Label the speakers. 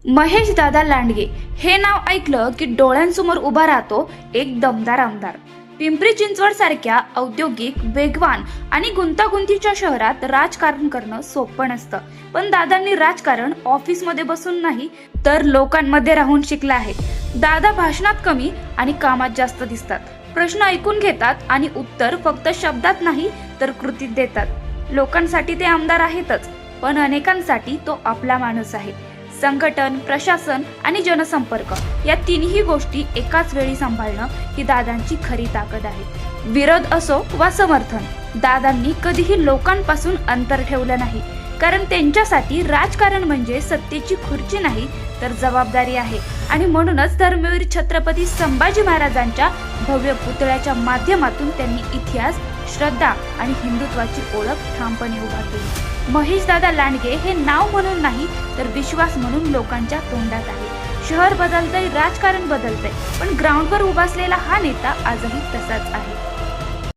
Speaker 1: महेश दादा लांडगे हे नाव ऐकलं की डोळ्यांसमोर उभा राहतो एक दमदार आमदार। पिंपरी चिंचवड सारख्या औद्योगिक, वेगवान आणि गुंतागुंतीच्या शहरात राजकारण करणं सोपं नसतं, पण दादांनी राजकारण ऑफिसमध्ये बसून नाही तर लोकांमध्ये राहून शिकलं आहे। दादा भाषणात कमी आणि कामात जास्त दिसतात, प्रश्न ऐकून घेतात आणि उत्तर फक्त शब्दात नाही तर कृतीत देतात। लोकांसाठी ते आमदार आहेतच, पण अनेकांसाठी तो आपला माणूस आहे। संघटन, प्रशासन आणि जनसंपर्क या तिन्ही गोष्टी एकाच वेळी सांभाळणं ही दादांची खरी ताकद आहे। विरोध असो वा समर्थन, दादांनी कधीही लोकांपासून अंतर ठेवलं नाही, कारण त्यांच्यासाठी राजकारण म्हणजे सत्तेची खुर्ची नाही तर जबाबदारी आहे। आणि म्हणूनच धर्मवीर छत्रपती संभाजी महाराजांच्या भव्य पुतळ्याच्या माध्यमातून त्यांनी इतिहास, श्रद्धा आणि हिंदुत्वाची ओळख ठामपणे उभा केली। महेश दादा लांडगे हे नाव म्हणून नाही तर विश्वास म्हणून लोकांच्या तोंडात आहे। शहर बदलतंय, राजकारण बदलतंय, पण ग्राउंडवर उभा असलेला हा नेता आजही तसाच आहे।